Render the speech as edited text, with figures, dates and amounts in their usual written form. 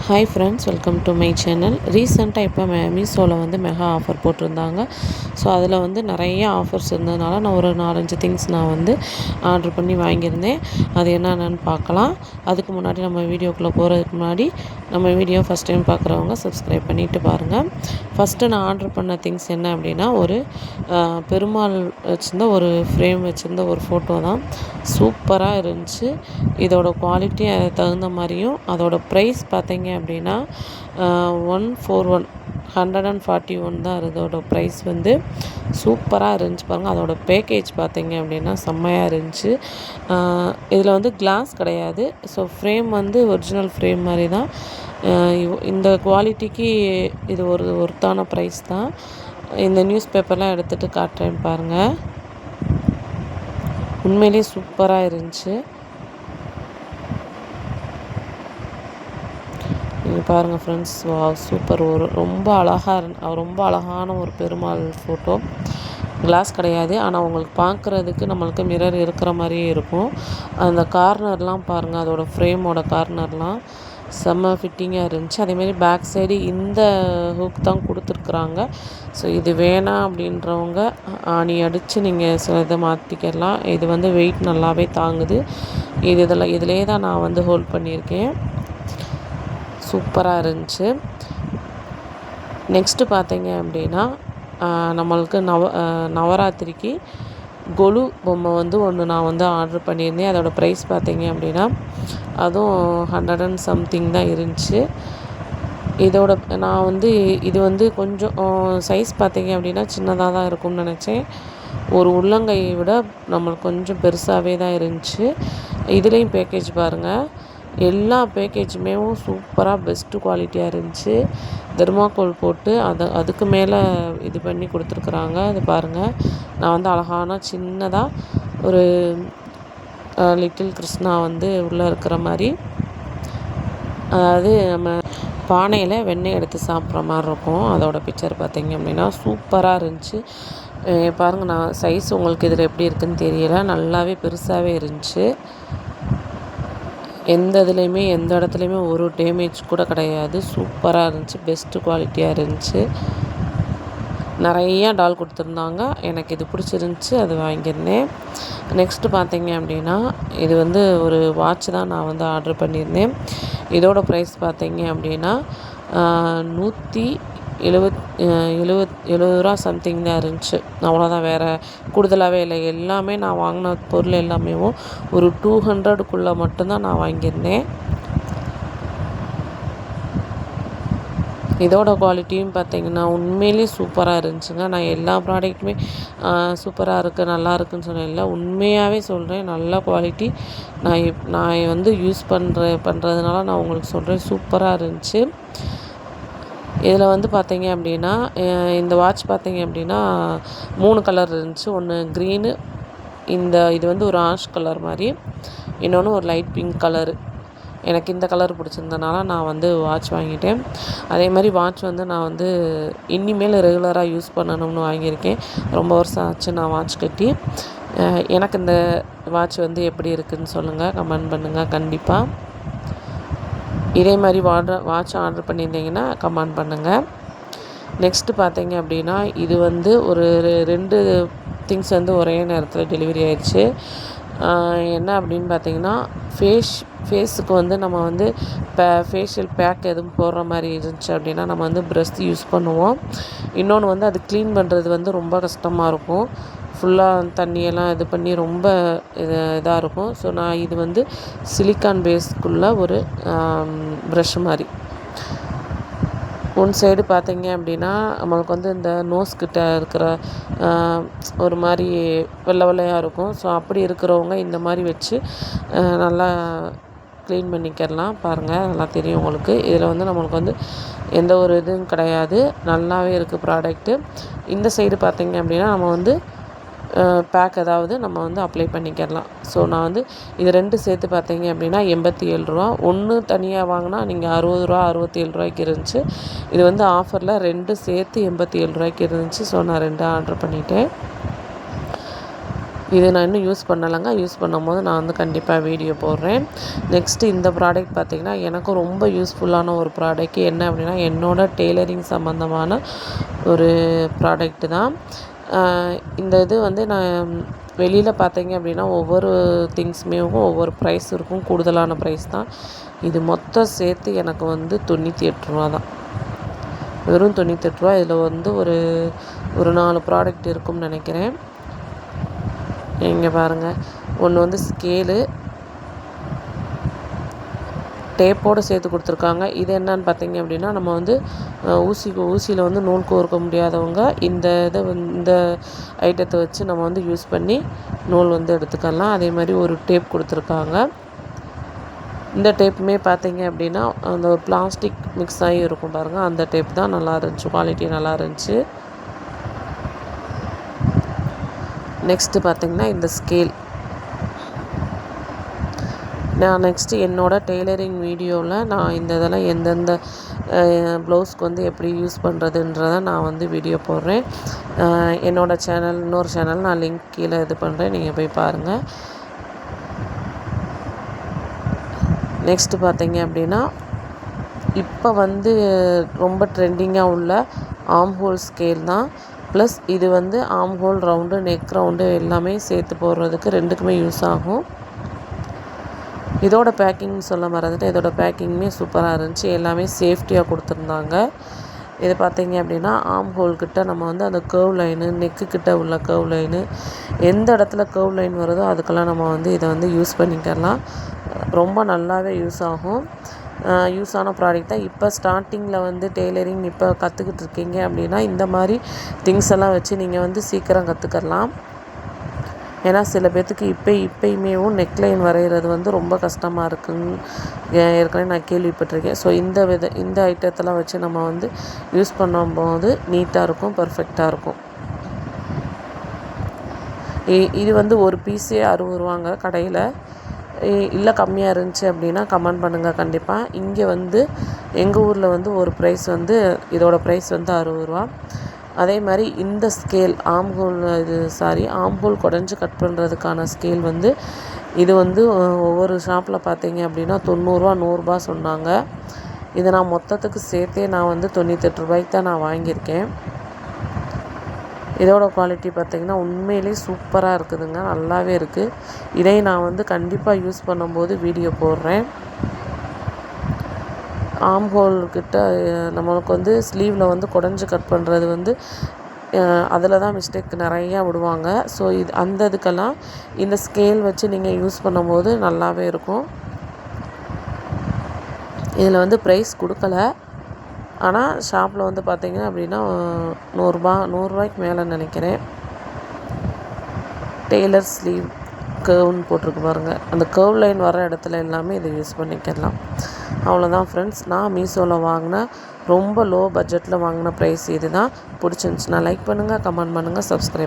Hi friends, welcome to my channel. ரீசெண்டாக இப்போ மீஷோவில் வந்து மெகா ஆஃபர் போட்டிருந்தாங்க. ஸோ அதில் வந்து நிறைய ஆஃபர்ஸ் இருந்ததுனால நான் ஒரு 4-5 திங்ஸ் நான் வந்து ஆர்டர் பண்ணி வாங்கியிருந்தேன். அது என்னென்னு பார்க்கலாம். அதுக்கு முன்னாடி நம்ம வீடியோக்குள்ளே போகிறதுக்கு முன்னாடி நம்ம வீடியோ ஃபஸ்ட் டைம் பார்க்குறவங்க சப்ஸ்கிரைப் பண்ணிவிட்டு பாருங்கள். ஃபஸ்ட்டு நான் ஆர்டர் பண்ண திங்ஸ் என்ன அப்படின்னா, ஒரு பெருமாள் வச்சுருந்த ஒரு ஃப்ரேம் வச்சுருந்த ஒரு ஃபோட்டோ தான். சூப்பராக இருந்துச்சு. இதோட குவாலிட்டி அதுக்கு தகுந்த மாதிரியும், அதோட ப்ரைஸ் பார்த்தீங்க அப்படின்னா 141 தான் இதோட ப்ரைஸ் வந்து. சூப்பராக இருந்துச்சு பாருங்கள். அதோட பேக்கேஜ் பார்த்தீங்க அப்படின்னா செம்மையாக இருந்துச்சு. இதில் வந்து கிளாஸ் கிடையாது. ஸோ ஃப்ரேம் வந்து ஒரிஜினல் ஃப்ரேம் மாதிரி தான். இந்த குவாலிட்டிக்கு இது ஒரு ஒர்த்தான ப்ரைஸ் தான். இந்த நியூஸ் பேப்பர்லாம் எடுத்துகிட்டு காட்டுறேன் பாருங்கள். உண்மையிலேயே சூப்பராக இருந்துச்சு. நீங்கள் பாருங்கள் ஃப்ரெண்ட்ஸ், சூப்பர். ரொம்ப அழகான ஒரு பெருமாள் ஃபோட்டோ. கிளாஸ் கிடையாது, ஆனால் உங்களுக்கு பார்க்குறதுக்கு நம்மளுக்கு மிரர் இருக்கிற மாதிரியே இருக்கும். அந்த கார்னர்லாம் பாருங்கள், அதோட ஃப்ரேமோட கார்னர்லாம் செம்ம ஃபிட்டிங்காக இருந்துச்சு. அதேமாரி பேக் சைடு இந்த ஹூக் தான் கொடுத்துருக்குறாங்க. ஸோ இது வேணாம் அப்படின்றவங்க ஆணி அடித்து நீங்கள் சில இதை மாற்றிக்கலாம். இது வந்து வெயிட் நல்லாவே தாங்குது. இதிலே தான் நான் வந்து ஹோல்ட் பண்ணியிருக்கேன். சூப்பராக இருந்துச்சு. நெக்ஸ்ட்டு பார்த்தீங்க அப்படின்னா, நம்மளுக்கு நவராத்திரிக்கு கொலு பொம்மை வந்து ஒன்று நான் வந்து ஆர்டர் பண்ணியிருந்தேன். அதோடய ப்ரைஸ் பார்த்தீங்க அப்படின்னா அதுவும் 100 and something தான் இருந்துச்சு. நான் வந்து இது வந்து கொஞ்சம் சைஸ் பார்த்தீங்க அப்படின்னா சின்னதாக தான் இருக்கும்னு நினச்சேன். ஒரு உள்ளங்கையை விட நம்மளுக்கு கொஞ்சம் பெருசாகவே தான் இருந்துச்சு. இதுலேயும் பேக்கேஜ் பாருங்கள். எல்லா பேக்கேஜுமே சூப்பராக பெஸ்ட்டு குவாலிட்டியாக இருந்துச்சு. தெர்மாக்கோல் போட்டு அதுக்கு மேலே இது பண்ணி கொடுத்துருக்குறாங்க. அது பாருங்கள். நான் வந்து அழகான சின்னதாக ஒரு லிட்டில் கிருஷ்ணா வந்து உள்ளே இருக்கிற மாதிரி, அதாவது நம்ம பானையில் வெண்ணெய் எடுத்து சாப்பிட்ற மாதிரி இருக்கும். அதோடய பிக்சர் பார்த்திங்க அப்படின்னா சூப்பராக இருந்துச்சு. பாருங்கள், நான் சைஸ் உங்களுக்கு இதில் எப்படி இருக்குதுன்னு தெரியலை. நல்லாவே பெருசாகவே இருந்துச்சு. எந்த இடத்துலையுமே ஒரு டேமேஜ் கூட கிடையாது. சூப்பராக இருந்துச்சு. பெஸ்ட்டு குவாலிட்டியாக இருந்துச்சு. நிறையா டால் கொடுத்துருந்தாங்க. எனக்கு இது பிடிச்சிருந்துச்சி, அது வாங்கியிருந்தேன். நெக்ஸ்ட்டு பார்த்தீங்க அப்படின்னா, இது வந்து ஒரு வாட்ச் தான் நான் வந்து ஆர்டர் பண்ணியிருந்தேன். இதோட ப்ரைஸ் பார்த்தீங்க அப்படின்னா 170 ரூபா சம்திங் தான் இருந்துச்சு. அவ்வளோதான், வேறு கூடுதலாகவே இல்லை. எல்லாமே நான் வாங்கின பொருள் எல்லாமே ஒரு 200க்குள்ளே மட்டும்தான் நான் வாங்கியிருந்தேன். இதோட குவாலிட்டியும் பார்த்திங்கன்னா உண்மையிலேயே சூப்பராக இருந்துச்சுங்க. நான் எல்லா ப்ராடக்ட்டுமே சூப்பராக இருக்குது, நல்லா இருக்குதுன்னு சொன்னேன்ல. உண்மையாகவே சொல்கிறேன், நல்ல குவாலிட்டி. நான் வந்து யூஸ் பண்ணுறதுனால நான் உங்களுக்கு சொல்கிறேன், சூப்பராக இருந்துச்சு. இதில் வந்து பார்த்தீங்க அப்படின்னா, இந்த வாட்ச் பார்த்தீங்க அப்படின்னா 3 கலர் இருந்துச்சு. ஒன்று க்ரீனு, இது வந்து ஒரு ஆஷ் கலர் மாதிரி, இன்னொன்று ஒரு லைட் பிங்க் கலரு. எனக்கு இந்த கலர் பிடிச்சிருந்தனால நான் வந்து வாட்ச் வாங்கிட்டேன். அதே மாதிரி வாட்ச் வந்து நான் வந்து இனிமேல் ரெகுலராக யூஸ் பண்ணணும்னு வாங்கியிருக்கேன். ரொம்ப வருஷம் ஆச்சு நான் வாட்ச் கட்டி. எனக்கு இந்த வாட்ச் வந்து எப்படி இருக்குதுன்னு சொல்லுங்கள், கமெண்ட் பண்ணுங்கள் கண்டிப்பாக. இதே மாதிரி வாட்ச் ஆர்டர் பண்ணியிருந்தீங்கன்னா கமெண்ட் பண்ணுங்கள். நெக்ஸ்ட்டு பார்த்தீங்க அப்படின்னா, இது வந்து ஒரு 2 திங்ஸ் வந்து ஒரே நேரத்தில் டெலிவரி ஆயிடுச்சு. என்ன அப்படின்னு பார்த்தீங்கன்னா, ஃபேஸுக்கு வந்து நம்ம வந்து ஃபேஷியல் பேக் எதுவும் போடுற மாதிரி இருந்துச்சு அப்படின்னா நம்ம வந்து ப்ரஷ் யூஸ் பண்ணுவோம். இன்னொன்று வந்து அது க்ளீன் பண்ணுறது வந்து ரொம்ப கஷ்டமாக இருக்கும். ஃபுல்லாக தண்ணியெல்லாம் இது பண்ணி ரொம்ப இதாக இருக்கும். ஸோ நான் இது வந்து சிலிக்கான் பேஸ்க்குள்ளே ஒரு ப்ரஷ் மாதிரி. ஒன் சைடு பார்த்தீங்க அப்படின்னா நம்மளுக்கு வந்து இந்த நோஸ்கிட்ட இருக்கிற ஒரு மாதிரி வெள்ளையாக இருக்கும். ஸோ அப்படி இருக்கிறவங்க இந்த மாதிரி வச்சு நல்லா க்ளீன் பண்ணிக்கிறலாம். பாருங்கள், நல்லா தெரியும் உங்களுக்கு. இதில் வந்து நம்மளுக்கு வந்து எந்த ஒரு இதுவும் கிடையாது. நல்லாவே இருக்குது ப்ராடக்ட்டு. இந்த சைடு பார்த்தீங்க அப்படின்னா நம்ம வந்து பேக் ஏதாவது நம்ம வந்து அப்ளை பண்ணிக்கிறலாம். ஸோ நான் வந்து இது 2 சேர்த்து பார்த்தீங்க அப்படின்னா 87 ரூபா. ஒன்று தனியாக வாங்கினா நீங்கள் 60 ரூபா 67 ரூபாய்க்கு இருந்துச்சு. இது வந்து ஆஃபரில் 2 சேர்த்து 87 ரூபாய்க்கு இருந்துச்சு. ஸோ நான் 2 ஆர்டர் பண்ணிட்டேன். இது நான் இன்னும் யூஸ் பண்ணலைங்க. யூஸ் பண்ணும்போது நான் வந்து கண்டிப்பாக வீடியோ போடுறேன். நெக்ஸ்ட்டு இந்த ப்ராடக்ட் பார்த்திங்கன்னா எனக்கும் ரொம்ப யூஸ்ஃபுல்லான ஒரு ப்ராடக்ட். என்ன அப்படின்னா என்னோடய டெய்லரிங் சம்மந்தமான ஒரு ப்ராடக்ட்டு தான். இந்த இது வந்து நான் வெளியில் பார்த்தீங்க அப்படின்னா ஒவ்வொரு திங்ஸுமேவும் ஒவ்வொரு ப்ரைஸ் இருக்கும். கூடுதலான ப்ரைஸ் தான். இது மொத்தம் சேர்த்து எனக்கு வந்து ரூ. 98 தான். வெறும் ரூ. 98. இதில் வந்து ஒரு 4 ப்ராடக்ட் இருக்கும்னு நினைக்கிறேன். இங்கே பாருங்கள். ஒன்று வந்து ஸ்கேலு, டேப்போடு சேர்த்து கொடுத்துருக்காங்க. இது என்னன்னு பார்த்தீங்க அப்படின்னா நம்ம வந்து ஊசியில் வந்து நூல் கோர்க்க முடியாதவங்க இந்த ஐட்டத்தை வச்சு நம்ம வந்து யூஸ் பண்ணி நூல் வந்து எடுத்துக்கலாம். அதே மாதிரி ஒரு டேப் கொடுத்துருக்காங்க. இந்த டேப்புமே பார்த்தீங்க அப்படின்னா அந்த ஒரு பிளாஸ்டிக் மிக்ஸ் ஆகி இருக்கும் பாருங்கள். அந்த டேப் தான் நல்லா இருந்துச்சு. குவாலிட்டி நல்லா இருந்துச்சு. நெக்ஸ்ட்டு பார்த்திங்கன்னா இந்த ஸ்கேல். நான் நெக்ஸ்ட்டு என்னோடய டெய்லரிங் வீடியோவில் நான் இந்த இதெல்லாம் எந்தெந்த ப்ளவுஸ்க்கு வந்து எப்படி யூஸ் பண்ணுறதுன்றதை நான் வந்து வீடியோ போடுறேன். என்னோடய சேனல் இன்னொரு சேனல் நான் லிங்க் கீழே இது பண்ணுறேன். நீங்கள் போய் பாருங்கள். நெக்ஸ்ட்டு பார்த்தீங்க அப்படின்னா இப்போ வந்து ரொம்ப ட்ரெண்டிங்காக உள்ள ஆர்ம் ஹோல் ஸ்கேல் தான். ப்ளஸ் இது வந்து arm whole round, neck round எல்லாமே சேர்த்து போடுறதுக்கு ரெண்டுக்குமே யூஸ் ஆகும். இதோட பேக்கிங் சொல்ல மறந்துட்டு, இதோட பேக்கிங்குமே சூப்பராக இருந்துச்சு. எல்லாமே சேஃப்டியாக கொடுத்துருந்தாங்க. இது பார்த்தீங்க அப்படின்னா ஆர்ம் ஹோல்கிட்ட நம்ம வந்து அந்த கர்வ் லைனு, நெக்கு கிட்ட உள்ள கர்வ் லைனு, எந்த இடத்துல கர்வ் லைன் வருதோ அதுக்கெல்லாம் நம்ம வந்து இதை வந்து யூஸ் பண்ணிக்கலாம். ரொம்ப நல்லாவே யூஸ் ஆகும். யூஸான ப்ராடக்ட் தான். இப்போ ஸ்டார்டிங்கில் வந்து டெய்லரிங் இப்போ கற்றுக்கிட்டு இருக்கீங்க அப்படின்னா இந்த மாதிரி திங்ஸ் எல்லாம் வச்சு நீங்கள் வந்து சீக்கிரம் கற்றுக்கலாம். ஏன்னா சில பேர்த்துக்கு இப்போயுமேவும் நெக்லைன் வரைகிறது வந்து ரொம்ப கஷ்டமாக இருக்குன்னு ஏற்கனவே நான் கேள்விப்பட்டிருக்கேன். ஸோ இந்த ஐட்டத்தெல்லாம் வச்சு நம்ம வந்து யூஸ் பண்ணும்போது நீட்டாக இருக்கும், பர்ஃபெக்டாக இருக்கும். இது வந்து ஒரு பீஸே ரூ. 60 கடையில். இல்லை கம்மியாக இருந்துச்சு அப்படின்னா கமெண்ட் பண்ணுங்கள் கண்டிப்பாக. இங்கே வந்து எங்கள் ஊரில் வந்து ஒரு ப்ரைஸ் வந்து இதோட ப்ரைஸ் வந்து ரூ. 60. அதே மாதிரி இந்த ஸ்கேல் ஆர்ம் ஹோல் குடஞ்சி கட் பண்ணுறதுக்கான ஸ்கேல் வந்து இது வந்து ஒவ்வொரு ஷாப்பில் பார்த்தீங்க அப்படின்னா 90 100 சொன்னாங்க. இதை நான் மொத்தத்துக்கு சேர்த்தே நான் வந்து ரூ. 98 தான் நான் வாங்கியிருக்கேன். இதோட குவாலிட்டி பார்த்திங்கன்னா உண்மையிலே சூப்பராக இருக்குதுங்க. நல்லாவே இருக்குது. இதை நான் வந்து கண்டிப்பாக யூஸ் பண்ணும்போது வீடியோ போடுறேன். ஆர்ம் ஹோல்கிட்ட நம்மளுக்கு வந்து ஸ்லீவில் வந்து குடஞ்சி கட் பண்ணுறது வந்து அதில் தான் மிஸ்டேக் நிறையா விடுவாங்க. ஸோ இதுக்கெல்லாம் இந்த ஸ்கேல் வச்சு நீங்கள் யூஸ் பண்ணும்போது நல்லாவே இருக்கும். இதில் வந்து ப்ரைஸ் கொடுக்கல. ஆனால் ஷாப்பில் வந்து பார்த்திங்கன்னா அப்படின்னா ரூ. 100 மேலே நினைக்கிறேன். டெய்லர் ஸ்லீவ் கர்வ்னு போட்டிருக்கு பாருங்கள். அந்த கர்வ் லைன் வர இடத்துல எல்லாமே இதை யூஸ் பண்ணிக்கலாம். அவ்வளோதான் ஃப்ரெண்ட்ஸ். நான் மீஷோவில் வாங்கின ரொம்ப லோ பட்ஜெட்டில் வாங்கின ப்ரைஸ் இது தான். பிடிச்சிருந்துச்சுன்னா லைக் பண்ணுங்கள், கமெண்ட் பண்ணுங்கள், சப்ஸ்கிரைப்